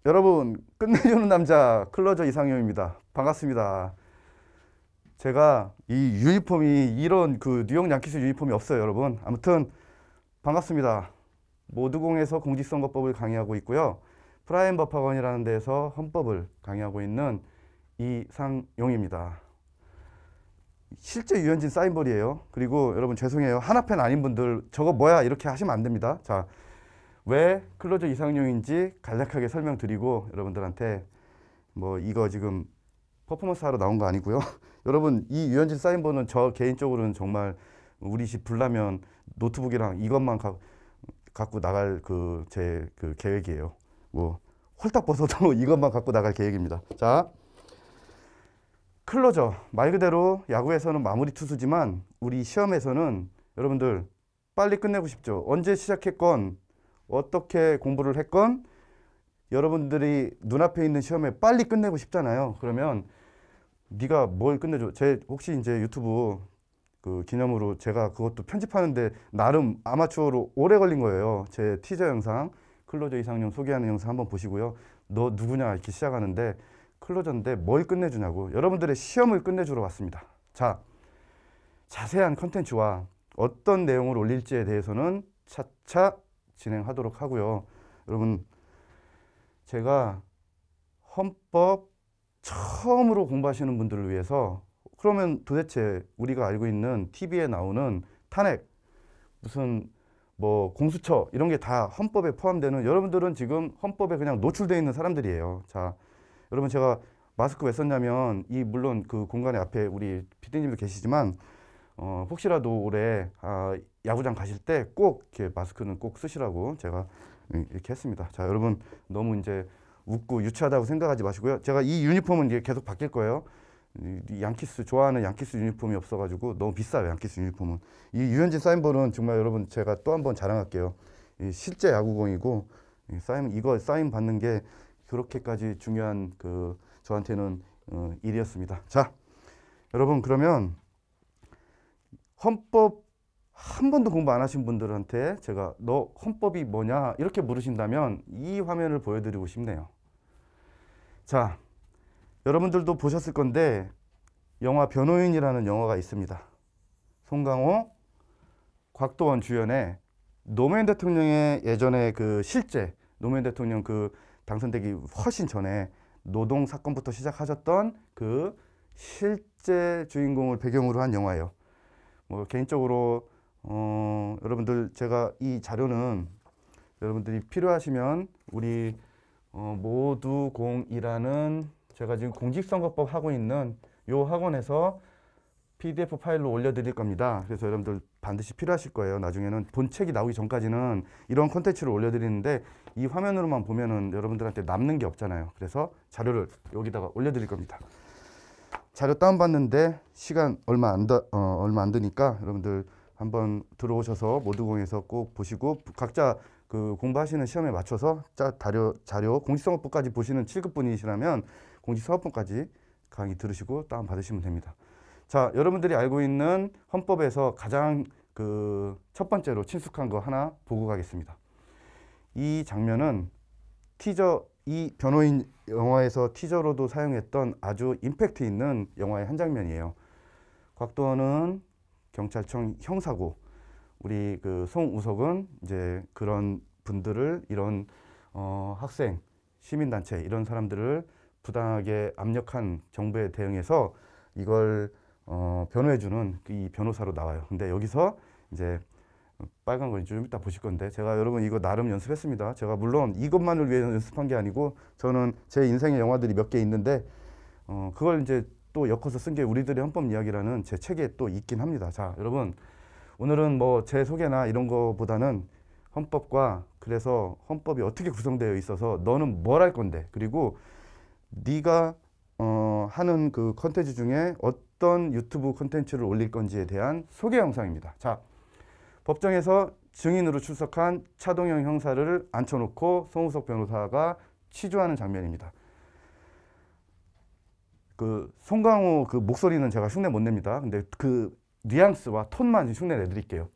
여러분, 끝내주는 남자 클로저 이상형입니다. 반갑습니다. 제가 이 유니폼이 이런 그 뉴욕 양키스 유니폼이 없어요, 여러분. 아무튼 반갑습니다. 모두공에서 공직선거법을 강의하고 있고요. 프라임 법학원이라는 데에서 헌법을 강의하고 있는 이상용입니다. 실제 유현진 사인볼이에요. 그리고 여러분 죄송해요. 하나팬 아닌 분들 저거 뭐야 이렇게 하시면 안 됩니다. 자, 왜 클로저 이상용인지 간략하게 설명드리고 여러분들한테 뭐 이거 지금 퍼포먼스 하러 나온 거 아니고요. 여러분 이 유현진 사인본은 저 개인적으로는 정말 우리 집 불나면 노트북이랑 이것만 갖고 나갈 그 제 그 계획이에요. 뭐 홀딱 벗어도 이것만 갖고 나갈 계획입니다. 자, 클로저 말 그대로 야구에서는 마무리 투수지만 우리 시험에서는 여러분들 빨리 끝내고 싶죠. 언제 시작했건 어떻게 공부를 했건 여러분들이 눈앞에 있는 시험에 빨리 끝내고 싶잖아요. 그러면 네가 뭘 끝내줘? 제 혹시 이제 유튜브 그 기념으로 제가 그것도 편집하는데 나름 아마추어로 오래 걸린 거예요. 제 티저 영상 클로저 이상형 소개하는 영상 한번 보시고요. 너 누구냐 이렇게 시작하는데 클로저인데 뭘 끝내주냐고. 여러분들의 시험을 끝내주러 왔습니다. 자, 자세한 컨텐츠와 어떤 내용을 올릴지에 대해서는 차차 진행하도록 하고요. 여러분 제가 헌법 처음으로 공부하시는 분들을 위해서 그러면 도대체 우리가 알고 있는 TV에 나오는 탄핵 무슨 뭐 공수처 이런 게 다 헌법에 포함되는 여러분들은 지금 헌법에 그냥 노출되어 있는 사람들이에요. 자, 여러분 제가 마스크 왜 썼냐면 이 물론 그 공간에 앞에 우리 PD님도 계시지만 혹시라도 올해 야구장 가실 때 꼭 이렇게 마스크는 꼭 쓰시라고 제가 이렇게 했습니다. 자, 여러분 너무 이제 웃고 유치하다고 생각하지 마시고요. 제가 이 유니폼은 이제 계속 바뀔 거예요. 이 양키스 좋아하는 양키스 유니폼이 없어가지고 너무 비싸요. 양키스 유니폼은. 이 유현진 사인볼은 정말 여러분 제가 또 한 번 자랑할게요. 이 실제 야구공이고 이거 사인 받는 게 그렇게까지 중요한 그 저한테는 일이었습니다. 자, 여러분 그러면 헌법 한 번도 공부 안 하신 분들한테 제가 너 헌법이 뭐냐 이렇게 물으신다면 이 화면을 보여드리고 싶네요. 자, 여러분들도 보셨을 건데 영화 변호인이라는 영화가 있습니다. 송강호, 곽도원 주연의 노무현 대통령의 예전에 그 실제 노무현 대통령 그 당선되기 훨씬 전에 노동 사건부터 시작하셨던 그 실제 주인공을 배경으로 한 영화예요. 뭐 개인적으로 여러분들 제가 이 자료는 여러분들이 필요하시면 우리 모두공이라는 제가 지금 공직선거법 하고 있는 요 학원에서 PDF 파일로 올려드릴 겁니다. 그래서 여러분들 반드시 필요하실 거예요. 나중에는 본책이 나오기 전까지는 이런 콘텐츠를 올려드리는데 이 화면으로만 보면은 여러분들한테 남는 게 없잖아요. 그래서 자료를 여기다가 올려드릴 겁니다. 자료 다운받는데 시간 얼마 안 드니까 여러분들 한번 들어오셔서 모두공에서 꼭 보시고 각자 그 공부하시는 시험에 맞춰서 자료 공직선거법까지 보시는 7급 분이시라면 공직선거법까지 강의 들으시고 다운받으시면 됩니다. 자, 여러분들이 알고 있는 헌법에서 가장 그 첫 번째로 친숙한 거 하나 보고 가겠습니다. 이 장면은 이 변호인 영화에서 티저로도 사용했던 아주 임팩트 있는 영화의 한 장면이에요. 곽도원은 경찰청 형사고 우리 그 송우석은 이제 그런 분들을 이런 학생, 시민단체 이런 사람들을 부당하게 압력한 정부에 대응해서 이걸 변호해주는 이 변호사로 나와요. 근데 여기서 이제 빨간 거 좀 이따 보실 건데 제가 여러분 이거 나름 연습했습니다. 제가 물론 이것만을 위해 연습한 게 아니고 저는 제 인생의 영화들이 몇 개 있는데 그걸 이제 또 엮어서 쓴 게 우리들의 헌법 이야기라는 제 책에 또 있긴 합니다. 자, 여러분 오늘은 뭐 제 소개나 이런 거보다는 헌법과 그래서 헌법이 어떻게 구성되어 있어서 너는 뭘 할 건데 그리고 네가 하는 그 컨텐츠 중에 어떤 유튜브 컨텐츠를 올릴 건지에 대한 소개 영상입니다. 자, 법정에서 증인으로 출석한 차동영 형사를 앉혀놓고 송우석 변호사가 취조하는 장면입니다. 그 송강호 그 목소리는 제가 흉내 못 냅니다. 근데 그 뉘앙스와 톤만 흉내 내드릴게요.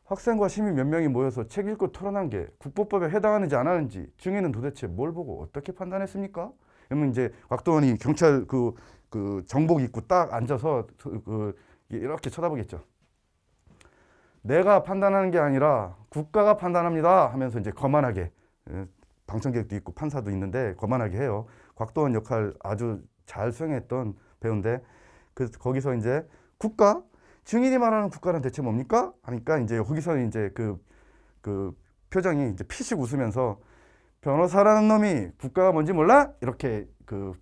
학생과 시민 몇 명이 모여서 책 읽고 토론한 게 국보법에 해당하는지 안 하는지 증인은 도대체 뭘 보고 어떻게 판단했습니까? 그러면 이제 곽도원이 경찰 그 정복 입고 딱 앉아서 이렇게 쳐다보겠죠. 내가 판단하는 게 아니라 국가가 판단합니다 하면서 이제 거만하게, 방청객도 있고 판사도 있는데 거만하게 해요. 곽도원 역할 아주 잘 수행했던 배우인데, 그래서 거기서 이제 국가? 증인이 말하는 국가는 대체 뭡니까? 하니까 이제 거기서 이제 그 표정이 이제 피식 웃으면서 변호사라는 놈이 국가가 뭔지 몰라? 이렇게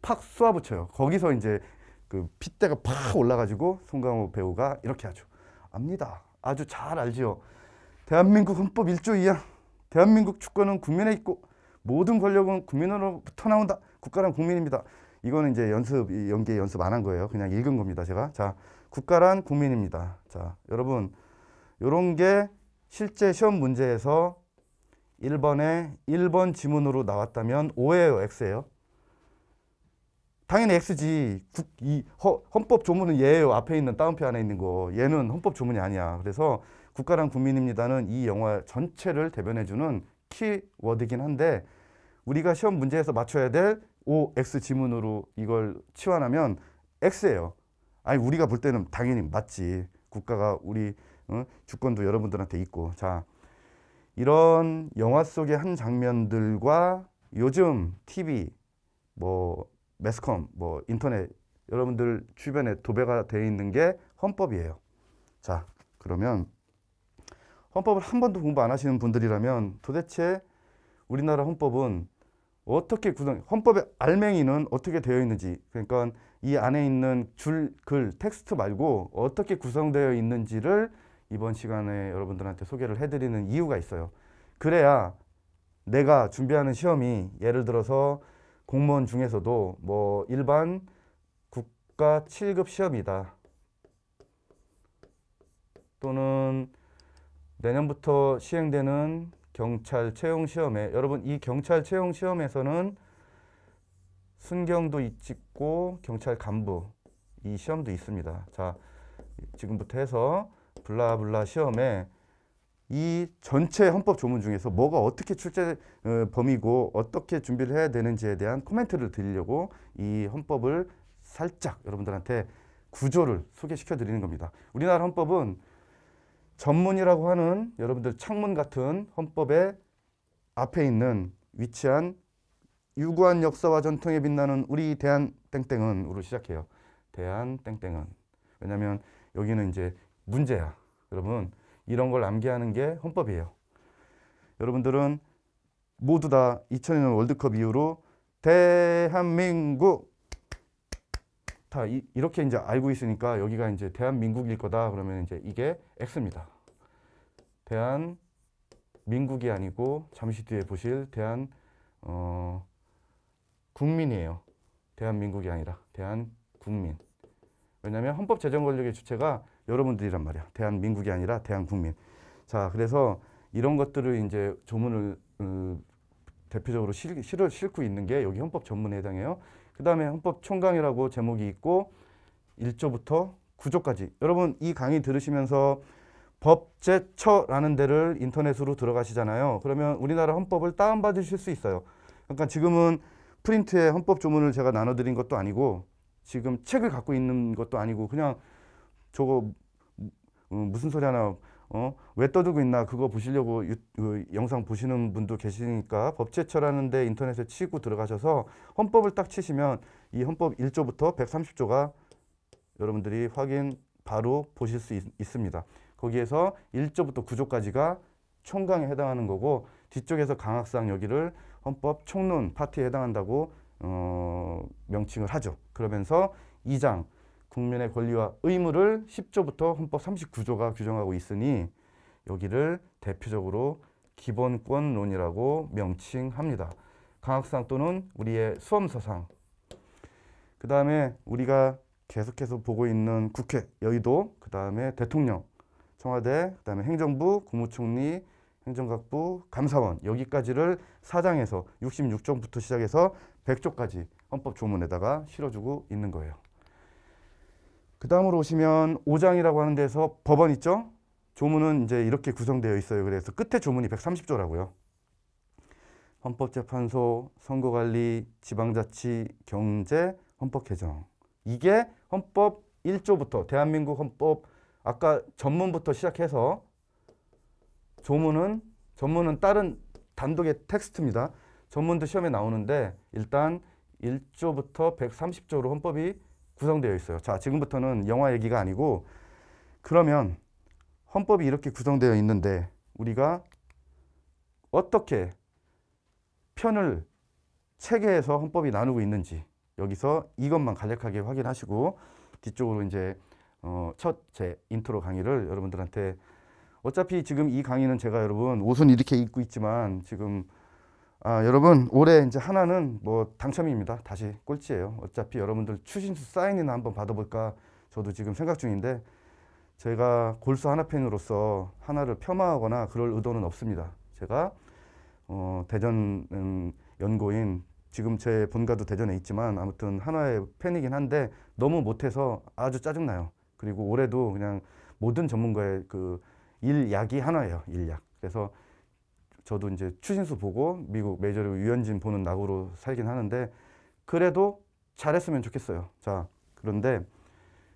팍 쏘아붙여요. 거기서 이제 그 핏대가 팍 올라가지고 송강호 배우가 이렇게 하죠. 압니다. 아주 잘 알지요. 대한민국 헌법 1조 2항. 대한민국 주권은 국민에 있고 모든 권력은 국민으로부터 나온다. 국가란 국민입니다. 이거는 이제 연기 연습 안 한 거예요. 그냥 읽은 겁니다, 제가. 자, 국가란 국민입니다. 자, 여러분, 요런 게 실제 시험 문제에서 1번 지문으로 나왔다면 O예요, X예요? 당연히 X지. 헌법 조문은 얘예요. 앞에 있는 따옴표 안에 있는 거. 얘는 헌법 조문이 아니야. 그래서 국가란 국민입니다는 이 영화 전체를 대변해주는 키워드긴 한데, 우리가 시험 문제에서 맞춰야 될 OX 지문으로 이걸 치환하면 X예요. 아니, 우리가 볼 때는 당연히 맞지. 국가가 우리 주권도 여러분들한테 있고. 자, 이런 영화 속의 한 장면들과 요즘 TV, 뭐 매스컴, 뭐 인터넷, 여러분들 주변에 도배가 되어 있는 게 헌법이에요. 자, 그러면 헌법을 한 번도 공부 안 하시는 분들이라면 도대체 우리나라 헌법은 어떻게 헌법의 알맹이는 어떻게 되어 있는지, 그러니까 이 안에 있는 글, 텍스트 말고 어떻게 구성되어 있는지를 이번 시간에 여러분들한테 소개를 해드리는 이유가 있어요. 그래야 내가 준비하는 시험이, 예를 들어서 공무원 중에서도 뭐 일반 국가 7급 시험이다, 또는 내년부터 시행되는 경찰 채용 시험에, 여러분 이 경찰 채용 시험에서는 순경도 있고 경찰 간부 이 시험도 있습니다. 자, 지금부터 해서 블라블라 시험에 이 전체 헌법 조문 중에서 뭐가 어떻게 출제 범위고 어떻게 준비를 해야 되는지에 대한 코멘트를 드리려고 이 헌법을 살짝 여러분들한테 구조를 소개시켜 드리는 겁니다. 우리나라 헌법은 전문이라고 하는 여러분들 창문 같은 헌법의 앞에 있는 위치한 유구한 역사와 전통에 빛나는 우리 대한 땡땡은으로 시작해요. 대한 땡땡은. 왜냐면 여기는 이제 문제야. 여러분, 이런 걸 암기하는 게 헌법이에요. 여러분들은 모두 다 2002년 월드컵 이후로 대한민국 다 이렇게 이제 알고 있으니까 여기가 이제 대한민국일 거다 그러면 이제 이게 X입니다. 대한민국이 아니고 잠시 뒤에 보실 국민이에요. 대한민국이 아니라 대한국민. 왜냐하면 헌법 제정 권력의 주체가 여러분들이란 말이야. 대한민국이 아니라 대한국민. 자, 그래서 이런 것들을 이제 조문을 대표적으로 싣고 있는 게 여기 헌법 전문에 해당해요. 그 다음에 헌법 총강이라고 제목이 있고 1조부터 9조까지. 여러분 이 강의 들으시면서 법제처라는 데를 인터넷으로 들어가시잖아요. 그러면 우리나라 헌법을 다운받으실 수 있어요. 그러니까 지금은 프린트에 헌법 조문을 제가 나눠드린 것도 아니고 지금 책을 갖고 있는 것도 아니고 그냥 저거 무슨 소리 하나 왜 떠들고 있나 그거 보시려고 영상 보시는 분도 계시니까 법제처라는 데 인터넷에 치고 들어가셔서 헌법을 딱 치시면 이 헌법 1조부터 130조가 여러분들이 확인 바로 보실 수 있습니다. 거기에서 1조부터 9조까지가 총강에 해당하는 거고 뒤쪽에서 강학상 여기를 헌법 총론 파트에 해당한다고 명칭을 하죠. 그러면서 2장 국민의 권리와 의무를 10조부터 헌법 39조가 규정하고 있으니 여기를 대표적으로 기본권론이라고 명칭합니다. 강학상 또는 우리의 수험서상. 그 다음에 우리가 계속해서 보고 있는 국회, 여의도, 그 다음에 대통령, 청와대, 그 다음에 행정부, 국무총리, 행정각부, 감사원 여기까지를 4장에서 66조부터 시작해서 100조까지 헌법 조문에다가 실어주고 있는 거예요. 그 다음으로 오시면 5장이라고 하는 데서 법원 있죠? 조문은 이제 이렇게 구성되어 있어요. 그래서 끝에 조문이 130조라고요. 헌법재판소, 선거관리, 지방자치, 경제, 헌법 개정. 이게 헌법 1조부터 대한민국 헌법 아까 전문부터 시작해서 전문은 다른 단독의 텍스트입니다. 전문도 시험에 나오는데 일단 1조부터 130조로 헌법이 구성되어 있어요. 자, 지금부터는 영화 얘기가 아니고 그러면 헌법이 이렇게 구성되어 있는데 우리가 어떻게 편을 체계에서 헌법이 나누고 있는지 여기서 이것만 간략하게 확인하시고 뒤쪽으로 이제 첫 제 인트로 강의를 여러분들한테 어차피 지금 이 강의는 제가 여러분 옷은 이렇게 입고 있지만 지금 여러분 올해 이제 하나는 뭐 당첨입니다. 다시 꼴찌예요. 어차피 여러분들 추신수 사인이나 한번 받아볼까 저도 지금 생각 중인데 제가 골수 하나팬으로서 하나를 폄하하거나 그럴 의도는 없습니다. 제가 대전 연고인 지금 제 본가도 대전에 있지만 아무튼 하나의 팬이긴 한데 너무 못해서 아주 짜증나요. 그리고 올해도 그냥 모든 전문가의 그 일약이 하나예요. 일약. 그래서 저도 이제 추신수 보고 미국 메이저리그 유현진 보는 낙으로 살긴 하는데 그래도 잘했으면 좋겠어요. 자, 그런데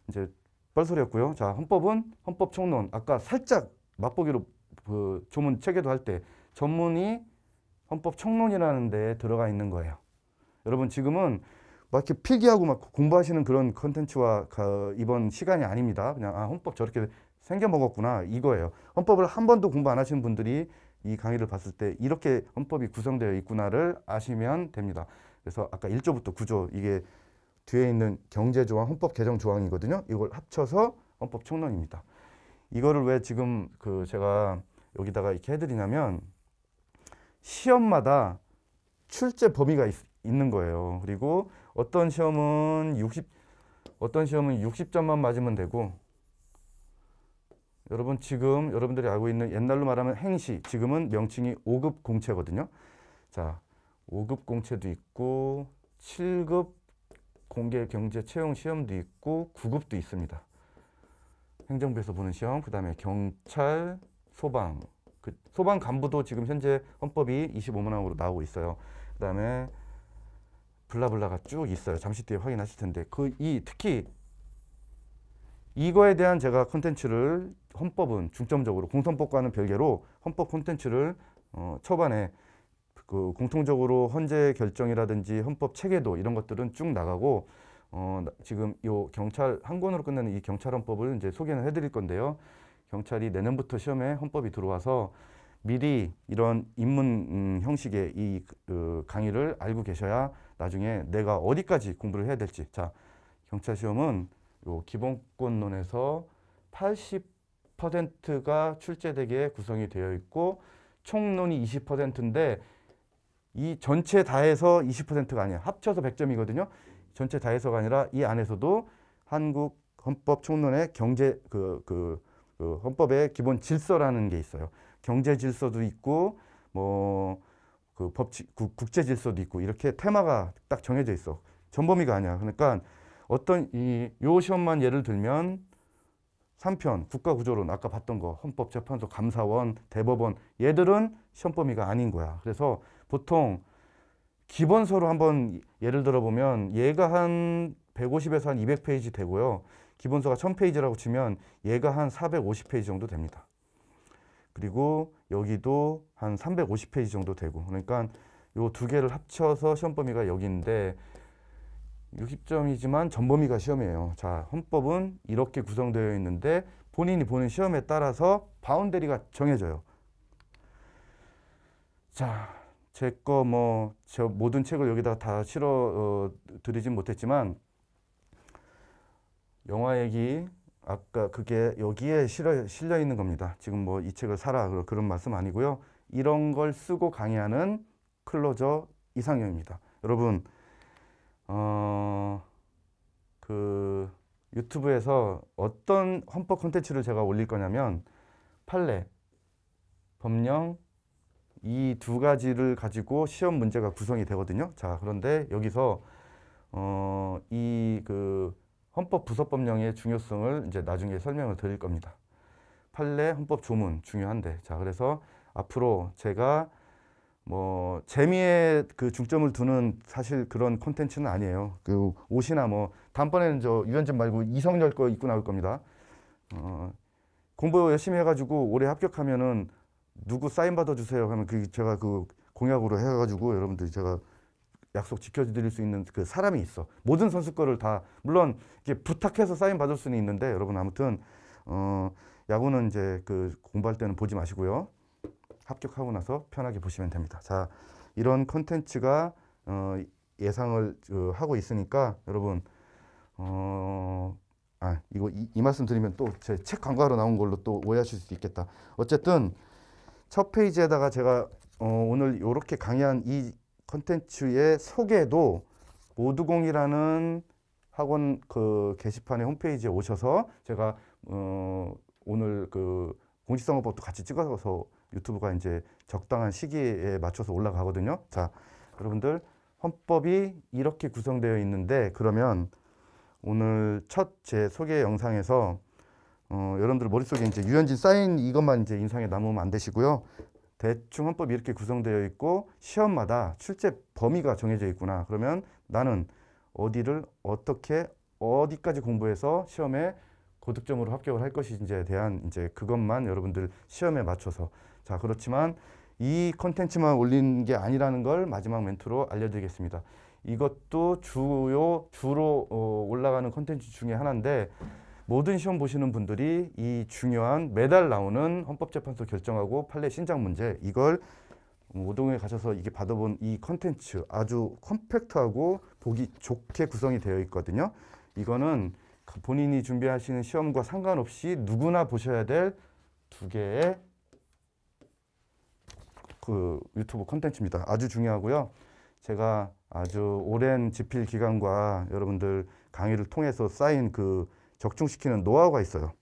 이제 뻘소리였고요. 자, 헌법은 헌법 총론. 아까 살짝 맛보기로 그 조문 체계도 할 때 전문이 헌법 총론이라는 데에 들어가 있는 거예요. 여러분 지금은 막 이렇게 필기하고 막 공부하시는 그런 컨텐츠와 이번 시간이 아닙니다. 그냥 헌법 저렇게 생겨 먹었구나 이거예요. 헌법을 한 번도 공부 안 하시는 분들이 이 강의를 봤을 때 이렇게 헌법이 구성되어 있구나를 아시면 됩니다. 그래서 아까 1조부터 9조 이게 뒤에 있는 경제조항, 헌법 개정 조항이거든요. 이걸 합쳐서 헌법 총론입니다. 이거를 왜 지금 제가 여기다가 이렇게 해드리냐면 시험마다 출제 범위가 있는 거예요. 그리고 어떤 시험은 60점만 맞으면 되고 여러분 지금 여러분들이 알고 있는 옛날로 말하면 행시 지금은 명칭이 5급 공채거든요. 자, 5급 공채도 있고 7급 공개 경제 채용 시험도 있고 9급도 있습니다. 행정부에서 보는 시험, 그 다음에 경찰, 소방, 소방 간부도 지금 현재 헌법이 25만 원으로 나오고 있어요. 그 다음에 블라블라가 쭉 있어요. 잠시 뒤에 확인하실 텐데 특히 이거에 대한 제가 콘텐츠를 헌법은 중점적으로 공선법과는 별개로 헌법 콘텐츠를 초반에 공통적으로 헌재 결정이라든지 헌법 체계도 이런 것들은 쭉 나가고 지금 요 경찰 한 권으로 끝내는 이 경찰 헌법을 이제 소개는 해드릴 건데요. 경찰이 내년부터 시험에 헌법이 들어와서 미리 이런 입문 형식의 이 강의를 알고 계셔야 나중에 내가 어디까지 공부를 해야 될지. 자, 경찰 시험은 요 기본권론에서 80%가 출제되게 구성이 되어 있고 총론이 20%인데 이 전체 다 해서 20%가 아니야. 합쳐서 100점이거든요. 전체 다 해서가 아니라 이 안에서도 한국 헌법 총론의 경제 헌법의 기본 질서라는 게 있어요. 경제 질서도 있고 국제 질서도 있고 이렇게 테마가 딱 정해져 있어. 전범위가 아니야. 그러니까 요 시험만 예를 들면 3편 국가구조론 아까 봤던 거 헌법재판소 감사원 대법원 얘들은 시험 범위가 아닌 거야. 그래서 보통 기본서로 한번 예를 들어보면 얘가 한 150에서 한 200페이지 되고요. 기본서가 1000페이지라고 치면 얘가 한 450페이지 정도 됩니다. 그리고 여기도 한 350페이지 정도 되고 그러니까 요 두 개를 합쳐서 시험 범위가 여기인데 60점이지만 전범위가 시험이에요. 자, 헌법은 이렇게 구성되어 있는데 본인이 보는 시험에 따라서 바운더리가 정해져요. 자, 제 모든 책을 여기다 다 실어 드리진 못했지만 영화 얘기 아까 그게 여기에 실려 있는 겁니다. 지금 이 책을 사라 그런 말씀 아니고요. 이런 걸 쓰고 강의하는 클로저 이상형입니다. 여러분 유튜브에서 어떤 헌법 콘텐츠를 제가 올릴 거냐면 판례, 법령 이 두 가지를 가지고 시험 문제가 구성이 되거든요. 자, 그런데 여기서 헌법 부서법령의 중요성을 이제 나중에 설명을 드릴 겁니다. 판례, 헌법 조문 중요한데, 자 그래서 앞으로 제가 뭐 재미에 그 중점을 두는 사실 그런 콘텐츠는 아니에요. 그 옷이나 뭐 다음번에는 저 유연진 말고 이성열 거 입고 나올 겁니다. 공부 열심히 해가지고 올해 합격하면은 누구 사인 받아주세요 하면 그 제가 그 공약으로 해가지고 여러분들이 제가 약속 지켜드릴 수 있는 그 사람이 있어. 모든 선수 거를 다 물론 이렇게 부탁해서 사인 받을 수는 있는데 여러분 아무튼 야구는 이제 그 공부할 때는 보지 마시고요. 합격하고 나서 편하게 보시면 됩니다. 자, 이런 콘텐츠가 예상을 하고 있으니까 여러분 이거 이 말씀 드리면 또 제 책 광고하러 나온 걸로 또 오해하실 수도 있겠다. 어쨌든 첫 페이지에다가 제가 오늘 이렇게 강의한 이 콘텐츠의 소개도 모두공이라는 학원 그 게시판의 홈페이지에 오셔서 제가 오늘 그 공직선거법도 같이 찍어서 유튜브가 이제 적당한 시기에 맞춰서 올라가거든요. 자, 여러분들 헌법이 이렇게 구성되어 있는데 그러면 오늘 첫 제 소개 영상에서 여러분들 머릿속에 이제 유현진 사인 이것만 이제 인상에 남으면 안 되시고요. 대충 헌법이 이렇게 구성되어 있고 시험마다 출제 범위가 정해져 있구나. 그러면 나는 어디를 어떻게 어디까지 공부해서 시험에 고득점으로 합격을 할 것인지에 대한 이제 그것만 여러분들 시험에 맞춰서 자 그렇지만 이 컨텐츠만 올린 게 아니라는 걸 마지막 멘트로 알려드리겠습니다. 이것도 주로 올라가는 컨텐츠 중에 하나인데 모든 시험 보시는 분들이 이 중요한 매달 나오는 헌법재판소 결정하고 판례 신작 문제 이걸 모동에 가셔서 이게 받아본 이 컨텐츠 아주 컴팩트하고 보기 좋게 구성이 되어 있거든요. 이거는 본인이 준비하시는 시험과 상관없이 누구나 보셔야 될 두 개의 그 유튜브 컨텐츠입니다. 아주 중요하고요. 제가 아주 오랜 집필 기간과 여러분들 강의를 통해서 쌓인 그 적중시키는 노하우가 있어요.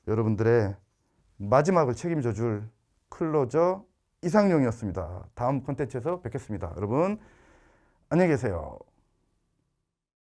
여러분들의 마지막을 책임져 줄 클로저 이상용이었습니다. 다음 콘텐츠에서 뵙겠습니다. 여러분 안녕히 계세요.